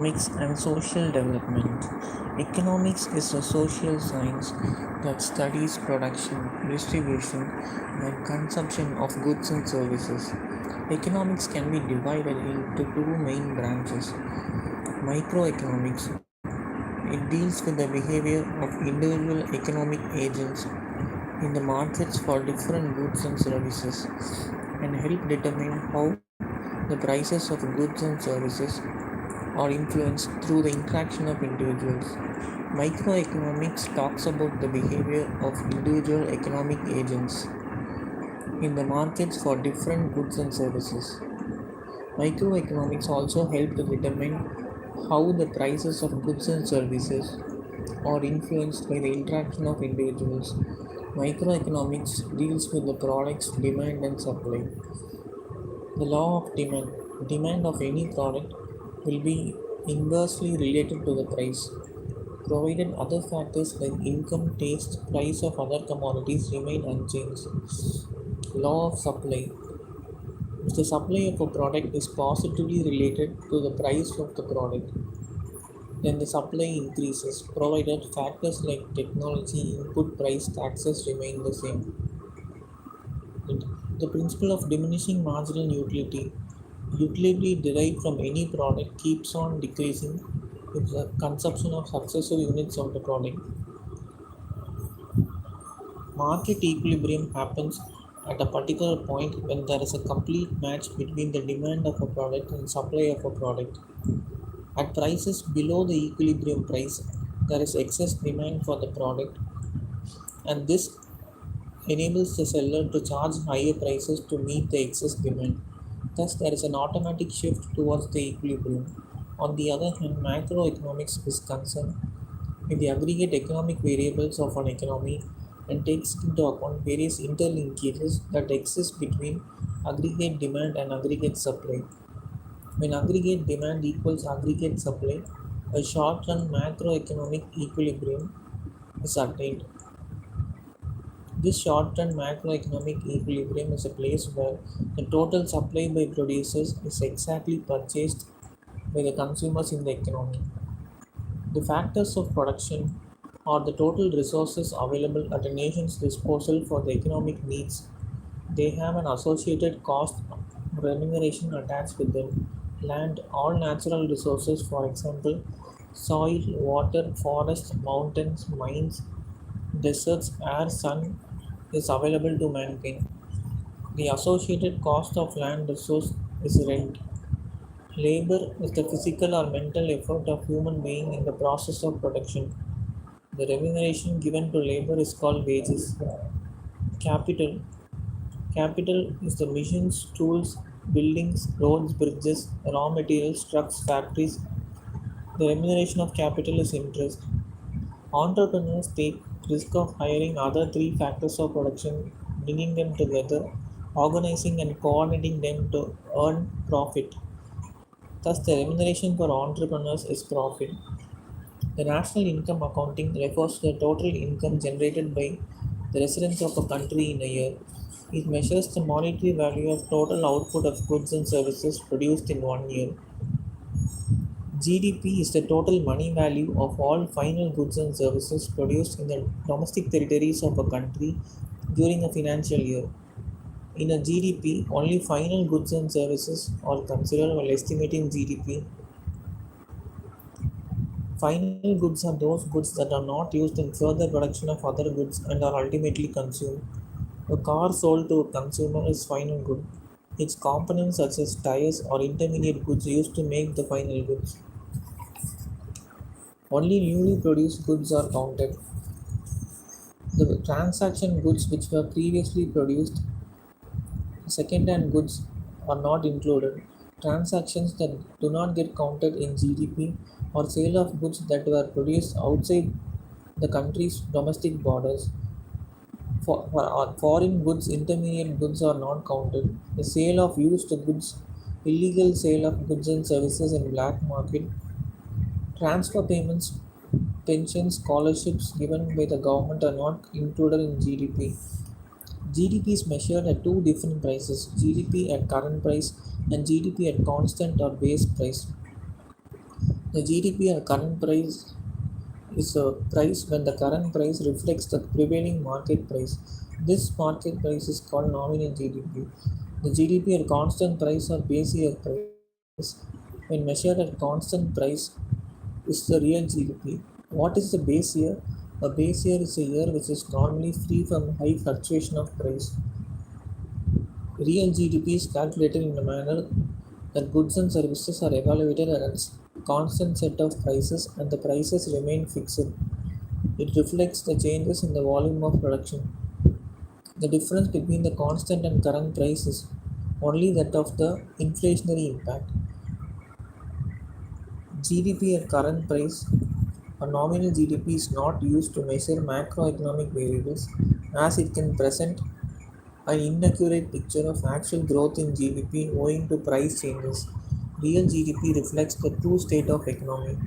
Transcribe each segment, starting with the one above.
Economics and social development. Economics is a social science that studies production, distribution, and consumption of goods and services. Economics can be divided into two main branches. Microeconomics. It deals with the behavior of individual economic agents in the markets for different goods and services and help determine how the prices of goods and services are influenced through the interaction of individuals. Microeconomics talks about the behavior of individual economic agents in the markets for different goods and services. Microeconomics also help to determine how the prices of goods and services are influenced by the interaction of individuals. Microeconomics deals with the product's demand and supply. The law of demand. Demand of any product will be inversely related to the price, provided other factors like income, taste, price of other commodities remain unchanged. Law of supply. If the supply of a product is positively related to the price of the product, then the supply increases, provided factors like technology, input price, taxes remain the same. The principle of diminishing marginal utility. Utility derived from any product keeps on decreasing with the consumption of successive units of the product. Market equilibrium happens at a particular point when there is a complete match between the demand of a product and supply of a product. At prices below the equilibrium price, there is excess demand for the product, and this enables the seller to charge higher prices to meet the excess demand. Thus, there is an automatic shift towards the equilibrium. On the other hand, macroeconomics is concerned with the aggregate economic variables of an economy and takes into account various interlinkages that exist between aggregate demand and aggregate supply. When aggregate demand equals aggregate supply, a short run macroeconomic equilibrium is attained. This short run macroeconomic equilibrium is a place where the total supply by producers is exactly purchased by the consumers in the economy. The factors of production are the total resources available at a nation's disposal for the economic needs. They have an associated cost remuneration attached with them. Land, all natural resources, for example, soil, water, forests, mountains, mines, deserts, air, sun, is available to mankind. The associated cost of land resource is rent. Labor is the physical or mental effort of human being in the process of production. The remuneration given to labor is called wages. Capital. Capital is the machines, tools, buildings, roads, bridges, raw materials, trucks, factories. The remuneration of capital is interest. Entrepreneurs take risk of hiring other three factors of production, bringing them together, organizing and coordinating them to earn profit. Thus, the remuneration for entrepreneurs is profit. The national income accounting refers to the total income generated by the residents of a country in a year. It measures the monetary value of total output of goods and services produced in one year. GDP is the total money value of all final goods and services produced in the domestic territories of a country during a financial year. In a GDP, only final goods and services are considered while estimating GDP. Final goods are those goods that are not used in further production of other goods and are ultimately consumed. A car sold to a consumer is final good. Its components such as tires or intermediate goods used to make the final goods. Only newly produced goods are counted. The transaction goods which were previously produced, second-hand goods, are not included. Transactions that do not get counted in GDP or sale of goods that were produced outside the country's domestic borders. For foreign goods, intermediate goods are not counted. The sale of used goods, illegal sale of goods and services in black market, transfer payments, pensions, scholarships given by the government are not included in GDP. GDP is measured at two different prices: GDP at current price and GDP at constant or base price. The GDP at current price is a price when the current price reflects the prevailing market price. This market price is called nominal GDP. The GDP at constant price or base year price, when measured at constant price, is the real GDP. What is the base year? A base year is a year which is normally free from high fluctuation of price. Real GDP is calculated in a manner that goods and services are evaluated at a constant set of prices and the prices remain fixed. It reflects the changes in the volume of production. The difference between the constant and current price is only that of the inflationary impact. GDP at current price or nominal GDP is not used to measure macroeconomic variables as it can present an inaccurate picture of actual growth in GDP owing to price changes. Real GDP reflects the true state of economy.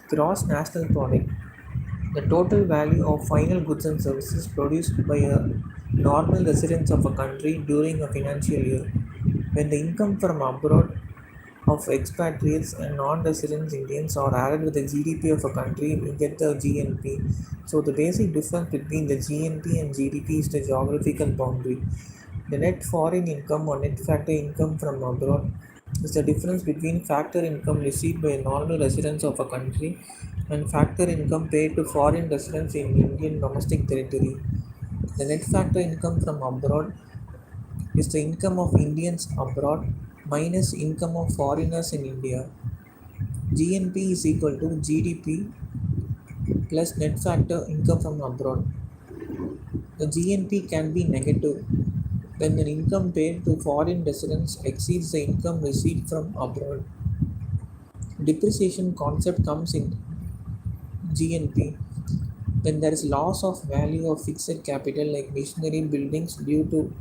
Gross national product, the total value of final goods and services produced by a normal residents of a country during a financial year. When the income from abroad of expatriates and non-resident Indians are added with the GDP of a country, we get the GNP. So the basic difference between the GNP and GDP is the geographical boundary. The net foreign income or net factor income from abroad is the difference between factor income received by normal residents of a country and factor income paid to foreign residents in Indian domestic territory. The net factor income from abroad is the income of Indians abroad minus income of foreigners in India. GNP is equal to GDP plus net factor income from abroad. The GNP can be negative when the income paid to foreign residents exceeds the income received from abroad. Depreciation concept comes in GNP when there is loss of value of fixed capital like machinery buildings due to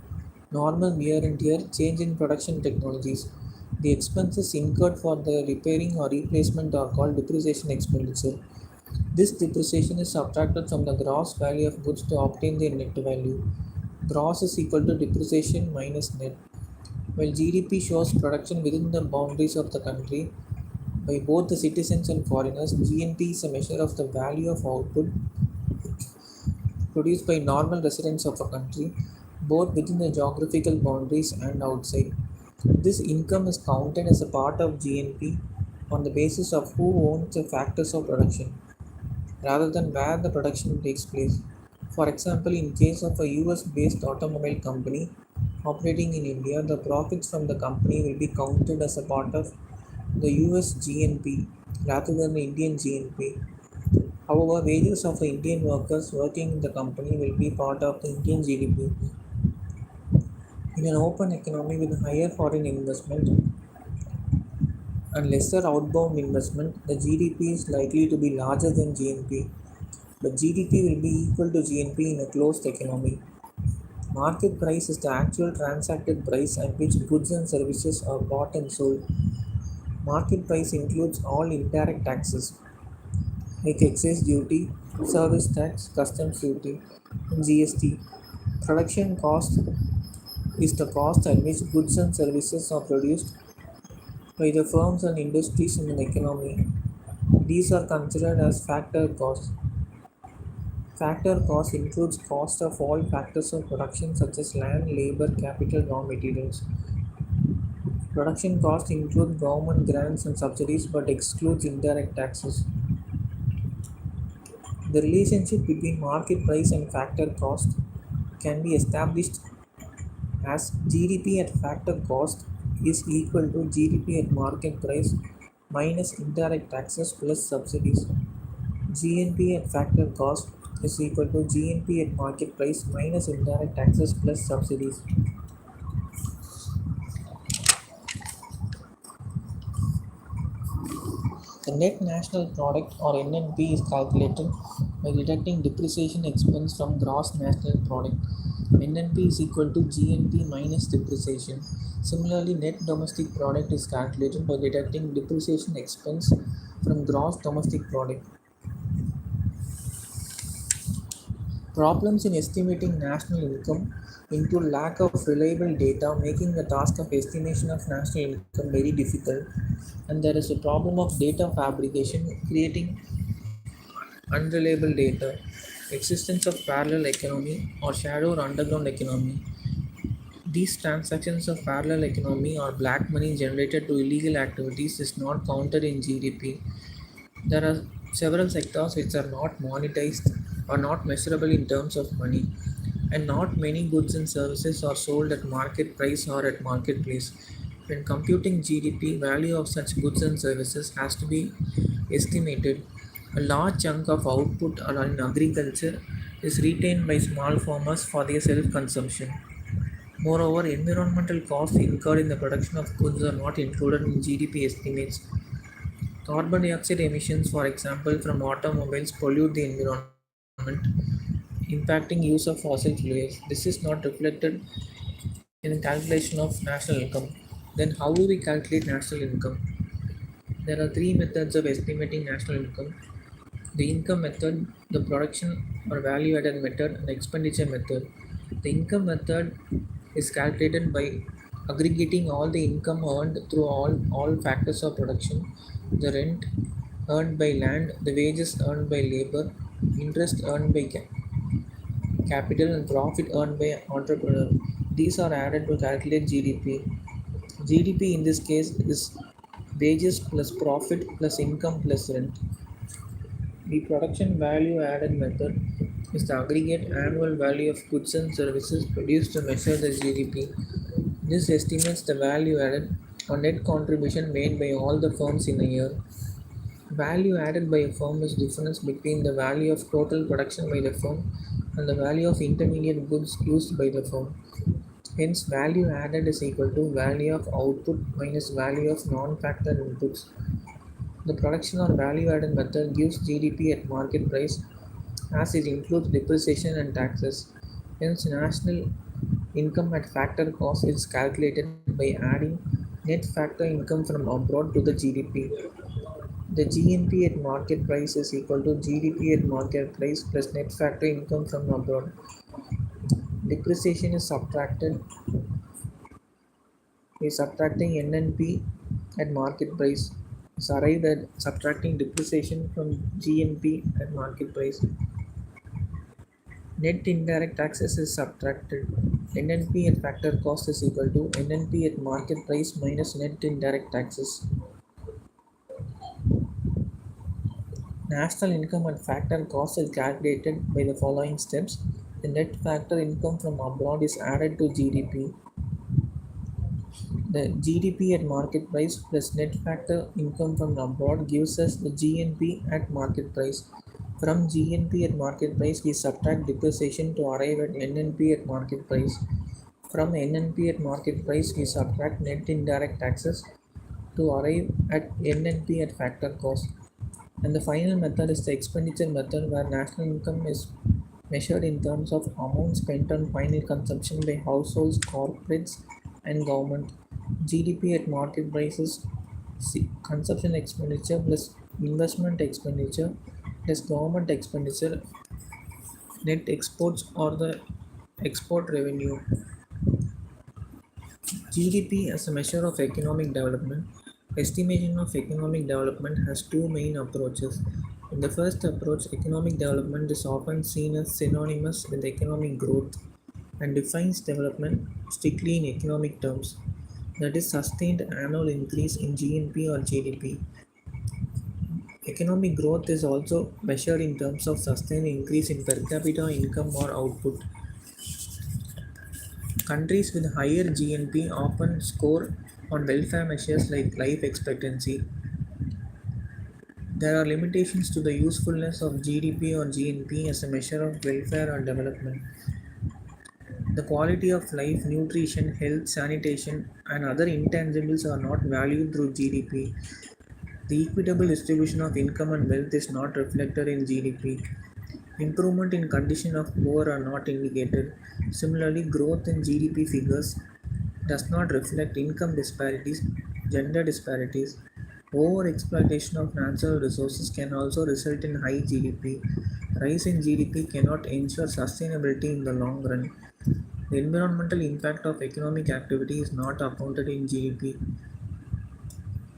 normal wear and tear, change in production technologies. The expenses incurred for the repairing or replacement are called depreciation expenditure. This depreciation is subtracted from the gross value of goods to obtain their net value. Gross is equal to depreciation minus net. While GDP shows production within the boundaries of the country by both the citizens and foreigners, GNP is a measure of the value of output produced by normal residents of a country, both within the geographical boundaries and outside. This income is counted as a part of GNP on the basis of who owns the factors of production, rather than where the production takes place. For example, in case of a US based automobile company operating in India, the profits from the company will be counted as a part of the US GNP rather than the Indian GNP. However, wages of the Indian workers working in the company will be part of the Indian GDP. In an open economy with higher foreign investment and lesser outbound investment, the GDP is likely to be larger than GNP, but GDP will be equal to GNP in a closed economy. Market price is the actual transacted price at which goods and services are bought and sold. Market price includes all indirect taxes like excise duty, service tax, customs duty, and GST. Production cost is the cost at which goods and services are produced by the firms and industries in an economy. These are considered as factor costs. Factor cost includes cost of all factors of production such as land, labor, capital, raw materials. Production cost includes government grants and subsidies but excludes indirect taxes. The relationship between market price and factor cost can be established as GDP at factor cost is equal to GDP at market price minus indirect taxes plus subsidies. GNP at factor cost is equal to GNP at market price minus indirect taxes plus subsidies. The net national product or NNP is calculated by deducting depreciation expense from gross national product. NNP is equal to GNP minus depreciation. Similarly, net domestic product is calculated by deducting depreciation expense from gross domestic product. Problems in estimating national income into lack of reliable data, making the task of estimation of national income very difficult. And there is a problem of data fabrication, creating unreliable data, existence of parallel economy or shadow or underground economy. These transactions of parallel economy or black money generated to illegal activities is not counted in GDP. There are several sectors which are not monetized or not measurable in terms of money, and not many goods and services are sold at market price or at marketplace. When computing GDP, value of such goods and services has to be estimated. A large chunk of output in agriculture is retained by small farmers for their self-consumption. Moreover, environmental costs incurred in the production of goods are not included in GDP estimates. Carbon dioxide emissions, for example, from automobiles pollute the environment, impacting use of fossil fuels. This is not reflected in the calculation of national income. Then, how do we calculate national income? There are three methods of estimating national income: the income method, the production or value added method, and the expenditure method. The income method is calculated by aggregating all the income earned through all factors of production: the rent earned by land, the wages earned by labor, interest earned by capital, and profit earned by entrepreneur. These are added to calculate GDP. GDP in this case is wages plus profit plus income plus rent. The production value added method is the aggregate annual value of goods and services produced to measure the GDP. This estimates the value added or net contribution made by all the firms in a year. Value added by a firm is difference between the value of total production by the firm and the value of intermediate goods used by the firm. Hence, value added is equal to value of output minus value of non-factor inputs. The production or value added method gives GDP at market price as it includes depreciation and taxes. Hence, national income at factor cost is calculated by adding net factor income from abroad to the GDP. The GNP at market price is equal to GDP at market price plus net factor income from abroad. Depreciation is subtracting NNP at market price is arrived at subtracting depreciation from GNP at market price. Net indirect taxes is subtracted. NNP at factor cost is equal to NNP at market price minus net indirect taxes. National income at factor cost is calculated by the following steps. The net factor income from abroad is added to GDP. The GDP at market price plus net factor income from abroad gives us the GNP at market price. From GNP at market price, we subtract depreciation to arrive at NNP at market price. From NNP at market price, we subtract net indirect taxes to arrive at NNP at factor cost. And the final method is the expenditure method, where national income is measured in terms of amount spent on final consumption by households, corporates, and government. GDP at market prices, consumption expenditure plus investment expenditure plus government expenditure, net exports or the export revenue. GDP as a measure of economic development. Estimation of economic development has two main approaches. In the first approach, economic development is often seen as synonymous with economic growth and defines development strictly in economic terms, that is, sustained annual increase in GNP or GDP. Economic growth is also measured in terms of sustained increase in per capita income or output. Countries with higher GNP often score on welfare measures like life expectancy. There are limitations to the usefulness of GDP or GNP as a measure of welfare or development. The quality of life, nutrition, health, sanitation, and other intangibles are not valued through GDP. The equitable distribution of income and wealth is not reflected in GDP. Improvement in condition of poor are not indicated. Similarly, growth in GDP figures does not reflect income disparities, gender disparities. Over exploitation of natural resources can also result in high GDP. Rise in GDP cannot ensure sustainability in the long run. The environmental impact of economic activity is not accounted in GDP.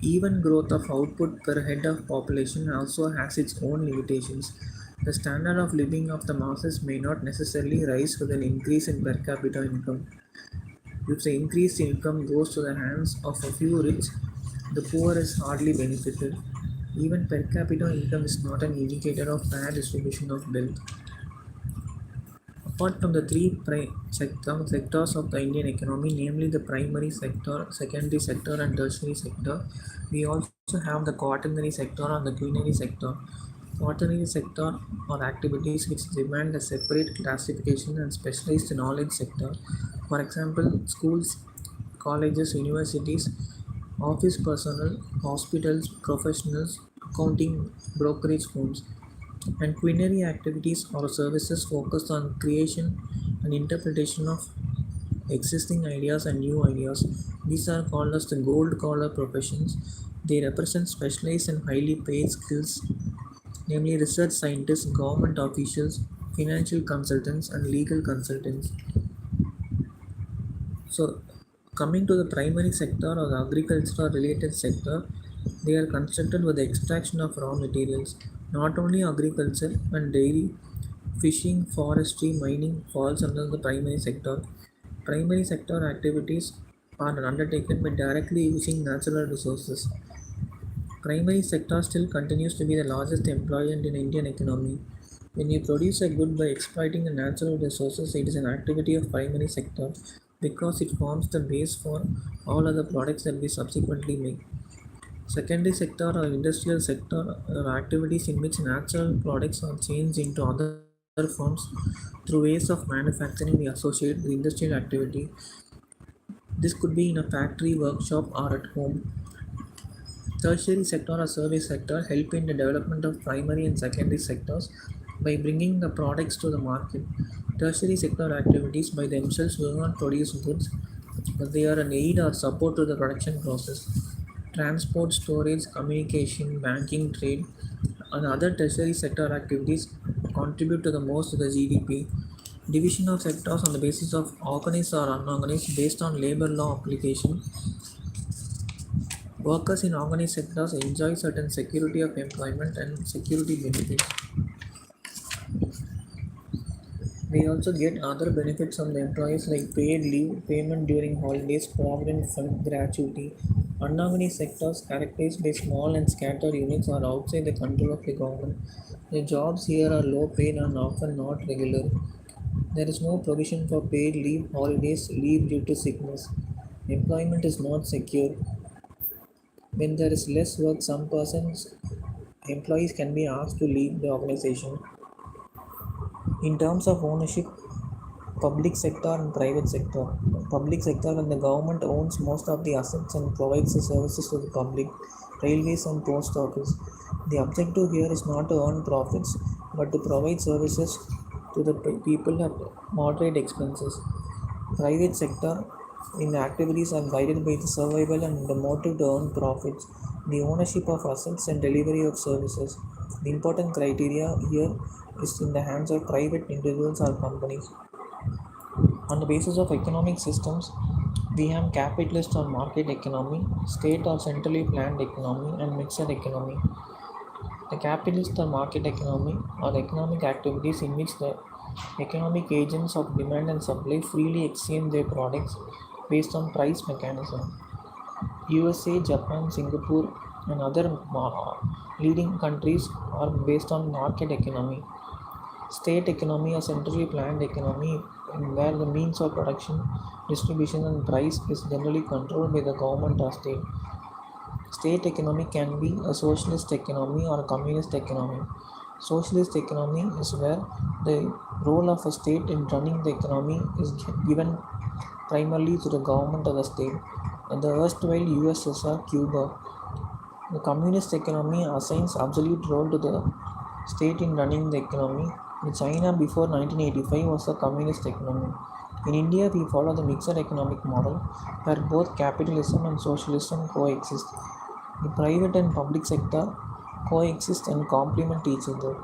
Even growth of output per head of population also has its own limitations. The standard of living of the masses may not necessarily rise with an increase in per capita income. If the increased income goes to the hands of a few rich, the poor is hardly benefited. Even per capita income is not an indicator of fair distribution of wealth. Apart from the three sectors of the Indian economy, namely the primary sector, secondary sector, and tertiary sector, we also have the quaternary sector and the quinary sector. Quaternary sector are activities which demand a separate classification and specialized knowledge sector. For example, schools, colleges, universities, office personnel, hospitals, professionals, accounting, brokerage firms, and culinary activities or services focused on creation and interpretation of existing ideas and new ideas. These are called as the gold collar professions. They represent specialized and highly paid skills, namely research scientists, government officials, financial consultants, and legal consultants. So, coming to the primary sector or the agricultural related sector, they are constructed with the extraction of raw materials. Not only agriculture and dairy, fishing, forestry, mining falls under the primary sector. Primary sector activities are undertaken by directly using natural resources. Primary sector still continues to be the largest employer in the Indian economy. When you produce a good by exploiting the natural resources, it is an activity of primary sector because it forms the base for all other products that we subsequently make. Secondary sector or industrial sector are activities in which natural products are changed into other forms through ways of manufacturing we associate with industrial activity. This could be in a factory, workshop, or at home. Tertiary sector or service sector help in the development of primary and secondary sectors by bringing the products to the market. Tertiary sector activities by themselves do not produce goods, but they are an aid or support to the production process. Transport, storage, communication, banking, trade, and other tertiary sector activities contribute to the most of the GDP. Division of sectors on the basis of organized or unorganized based on labor law application. Workers in organized sectors enjoy certain security of employment and security benefits. They also get other benefits from the employees like paid leave, payment during holidays, provident fund, gratuity. Unorganized sectors characterized by small and scattered units are outside the control of the government. The jobs here are low paid and often not regular. There is no provision for paid leave, holidays, leave due to sickness. Employment is not secure. When there is less work, some persons employees can be asked to leave the organization. In terms of ownership, public sector and private sector. Public sector, when the government owns most of the assets and provides the services to the public, railways and post office. The objective here is not to earn profits, but to provide services to the people at moderate expenses. Private sector in activities are guided by the survival and the motive to earn profits, the ownership of assets and delivery of services. The important criteria here is in the hands of private individuals or companies. On the basis of economic systems, we have capitalist or market economy, state or centrally planned economy, and mixed economy. The capitalist or market economy are economic activities in which the economic agents of demand and supply freely exchange their products based on price mechanism. USA, Japan, Singapore, and other leading countries are based on market economy. State economy or centrally planned economy where the means of production, distribution and price is generally controlled by the government or state. State economy can be a socialist economy or a communist economy. Socialist economy is where the role of a state in running the economy is given primarily to the government of the state. In the erstwhile USSR, Cuba, the communist economy assigns absolute role to the state in running the economy. In China before 1985 was a communist economy. In India, we follow the mixed economic model where both capitalism and socialism coexist. The private and public sector coexist and complement each other.